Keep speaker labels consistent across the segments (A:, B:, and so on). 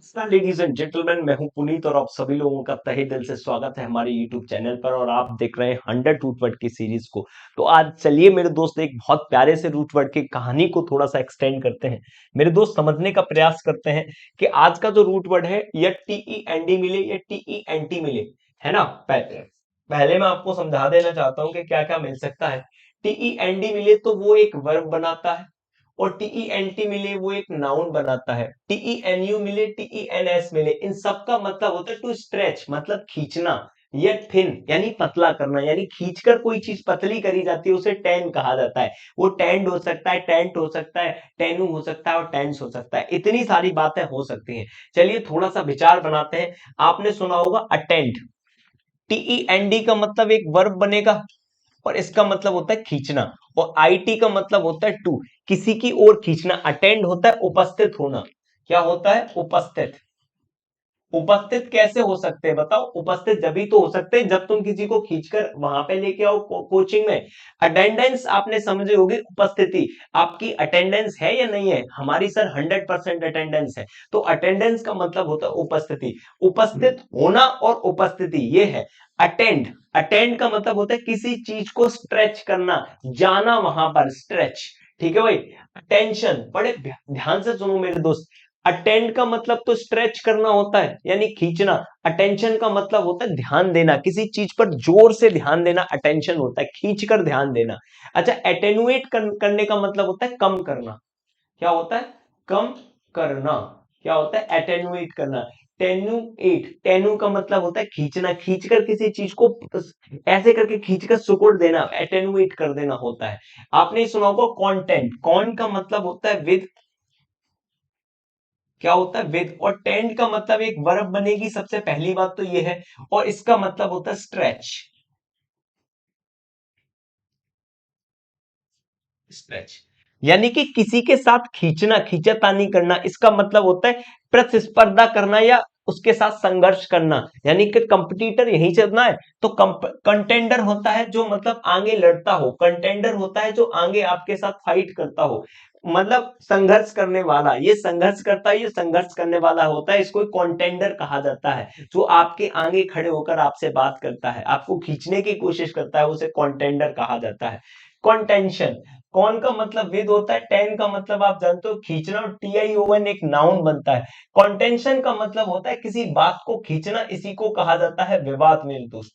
A: Ladies and gentleman, मैं हूं पुनीत और आप सभी लोगों का तहे दिल से स्वागत है हमारे यूट्यूब चैनल पर। और आप देख रहे हैं 100 रूट वर्ड की सीरीज को। तो आज चलिए मेरे दोस्त एक बहुत प्यारे से रूट वर्ड की कहानी को थोड़ा सा एक्सटेंड करते हैं। मेरे दोस्त समझने का प्रयास करते हैं कि आज का जो रूट वर्ड है या टीई एनडी मिले या टीई एनटी मिले, है ना। पहले मैं आपको समझा देना चाहता हूं कि क्या क्या मिल सकता है। टीई एनडी मिले तो वो एक वर्ब बनाता है, और टीई एनटी मिले वो एक नाउन बनाता है। टीई एनयू मिले, टीई एनएस मिले, इन सब का मतलब होता है टू स्ट्रेच, मतलब खींचना, या थिन यानी पतला करना, यानी खींचकर कोई चीज पतली करी जाती है उसे टेन कहा जाता है। वो टेंड हो सकता है, टेंट हो सकता है, टेनू हो सकता है और टेंस हो सकता है। इतनी सारी बातें हो सकती हैं। चलिए थोड़ा सा विचार बनाते हैं। आपने सुना होगा अटेंड। टीई एनडी का मतलब एक वर्ब बनेगा और इसका मतलब होता है खींचना। और आईटी का मतलब होता है टू, किसी की ओर खींचना। अटेंड होता है उपस्थित होना। क्या होता है? उपस्थित। उपस्थित कैसे हो सकते हैं बताओ? उपस्थित जब भी तो हो सकते हैं जब तुम किसी को खींचकर वहां पे लेके आओ कोचिंग में। अटेंडेंस आपने समझे होगी, उपस्थिति। आपकी अटेंडेंस है या नहीं है? हमारी सर 100% अटेंडेंस है। तो अटेंडेंस का मतलब होता है उपस्थिति। उपस्थित होना और उपस्थिति ये है। अटेंड, अटेंड का मतलब होता है किसी चीज को स्ट्रेच करना, जाना वहां पर, स्ट्रेच। ठीक है भाई। अटेंशन, बड़े ध्यान से सुनो मेरे दोस्त। अटेंड का मतलब तो स्ट्रेच करना होता है यानी खींचना। अटेंशन का मतलब होता है ध्यान देना, किसी चीज पर जोर से ध्यान देना अटेंशन होता है, खींचकर ध्यान देना। अच्छा, एटेनुएट करने का मतलब होता है कम करना। क्या होता है? कम करना। क्या होता है? एटेनुएट करना। टेनुएट, टेनु का मतलब होता है खींचना, खींचकर किसी चीज को ऐसे करके खींचकर सुकुड़ देना, एटेनुएट कर देना होता है। आपने सुना होगा कॉन्टेंट। कॉन का मतलब होता है विद। क्या होता है? विद। और टेंड का मतलब एक वर्ब बनेगी, सबसे पहली बात तो ये है। और इसका मतलब होता है स्ट्रेच। स्ट्रेच यानी कि किसी के साथ खींचना, खींचातानी करना। इसका मतलब होता है प्रतिस्पर्धा करना या उसके साथ संघर्ष करना, यानी कि कंपटीटर यही चलना है। तो कंटेंडर होता है जो मतलब आगे लड़ता हो, कंटेंडर होता है जो आगे आपके साथ फाइट करता हो, मतलब संघर्ष करने वाला। ये संघर्ष करता है, ये संघर्ष करने वाला होता है, इसको कॉन्टेंडर कहा जाता है। जो आपके आगे खड़े होकर आपसे बात करता है, आपको खींचने की कोशिश करता है, उसे कॉन्टेंडर कहा जाता है। कॉन्टेंशन, कौन का मतलब विद होता है, टेन का मतलब आप जानते हो खींचना, और टीआईओएन एक नाउन बनता है। कॉन्टेंशन का मतलब होता है किसी बात को खींचना, इसी को कहा जाता है विवाद मेरे दोस्त।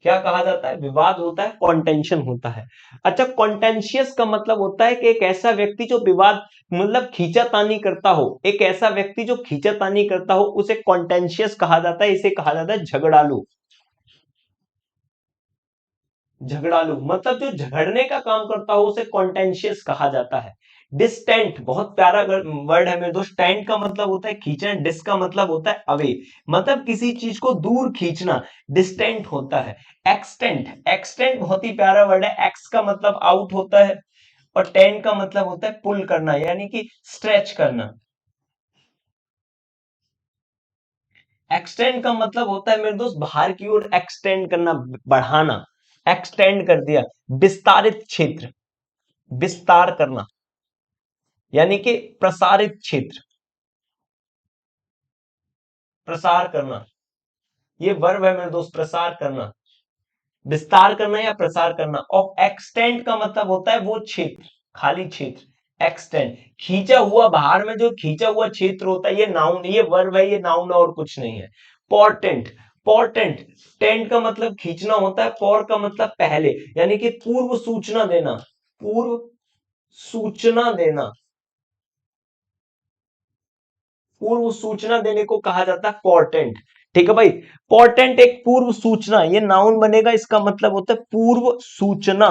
A: क्या कहा जाता है? विवाद होता है, कॉन्टेंशन होता है। अच्छा, कॉन्टेंशियस का मतलब होता है कि एक ऐसा व्यक्ति जो विवाद मतलब खींचातानी करता हो, एक ऐसा व्यक्ति जो खींचातानी करता हो उसे कॉन्टेंशियस कहा जाता है, इसे कहा जाता है झगड़ालू। झगड़ालू मतलब जो झगड़ने का काम करता हो उसे कॉन्टेंशियस कहा जाता है। डिस्टेंट बहुत प्यारा वर्ड है मेरे दोस्त। टेंट का मतलब होता है खींचना, डिस का मतलब होता है अवे, मतलब किसी चीज को दूर खींचना, डिस्टेंट होता है। एक्सटेंट, एक्सटेंट बहुत ही प्यारा वर्ड है। एक्स का मतलब आउट होता है, और टेन का मतलब होता है पुल करना, यानी कि स्ट्रेच करना। एक्सटेंड का मतलब होता है मेरे दोस्त बाहर की ओर एक्सटेंड करना, बढ़ाना। एक्सटेंड कर दिया। विस्तारित क्षेत्र, विस्तार करना, यानी कि प्रसारित क्षेत्र, प्रसार करना। ये वर्ब है मेरे दोस्त, प्रसार करना, विस्तार करना या प्रसार करना। और एक्सटेंड का मतलब होता है वो क्षेत्र, खाली क्षेत्र। एक्सटेंड, खींचा हुआ, बाहर में जो खींचा हुआ क्षेत्र होता है, ये नाउन, ये वर्ब है, ये नाउन और कुछ नहीं है। पोर्टेंट, पोर्टेंट, टेंट का मतलब खींचना होता है, पोर का मतलब पहले, यानी कि पूर्व सूचना देना, पूर्व सूचना देना, पूर्व सूचना देने को कहा जाता है पोर्टेंट। ठीक है भाई। पोर्टेंट एक पूर्व सूचना, ये नाउन बनेगा, इसका मतलब होता है पूर्व सूचना।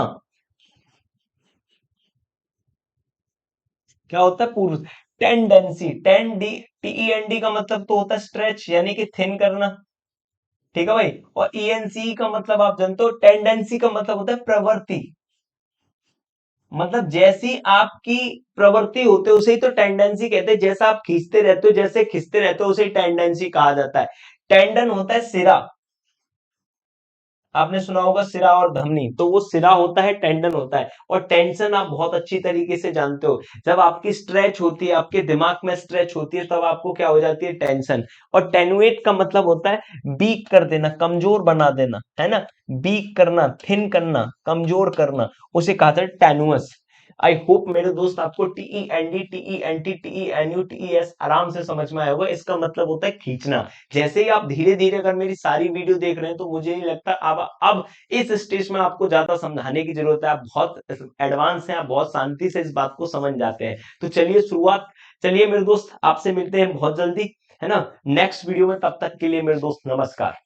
A: क्या होता है? पूर्व। टेंडेंसी, टेन डी, टीईएनडी का मतलब तो होता है स्ट्रेच, यानी कि थिन करना। ठीक है भाई। और ईएनसी का मतलब आप जानते हो, टेंडेंसी का मतलब होता है प्रवृत्ति, मतलब जैसी आपकी प्रवृत्ति होती है उसे ही तो टेंडेंसी कहते हैं। जैसा आप खींचते रहते हो, जैसे खींचते रहते हो, उसे टेंडेंसी कहा जाता है। टेंडन होता है सिरा, आपने सुना होगा सिरा और धमनी, तो वो सिरा होता है, टेंडन होता है। और टेंशन आप बहुत अच्छी तरीके से जानते हो, जब आपकी स्ट्रेच होती है, आपके दिमाग में स्ट्रेच होती है, तब आपको क्या हो जाती है, टेंशन। और टेनुएट का मतलब होता है वीक कर देना, कमजोर बना देना, है ना। वीक करना, थिन करना, कमजोर करना, उसे कहा जाता है टेनुअस। आई होप मेरे दोस्त आपको TEND, TENT, TENUTES आराम से समझ में आया होगा। इसका मतलब होता है खींचना। जैसे ही आप धीरे धीरे अगर मेरी सारी वीडियो देख रहे हैं, तो मुझे नहीं लगता अब इस स्टेज में आपको ज्यादा समझाने की जरूरत है। आप बहुत एडवांस हैं, आप बहुत शांति से इस बात को समझ जाते हैं। तो चलिए शुरुआत, चलिए मेरे दोस्त आपसे मिलते हैं बहुत जल्दी, है ना, नेक्स्ट वीडियो में। तब तक के लिए मेरे दोस्त नमस्कार।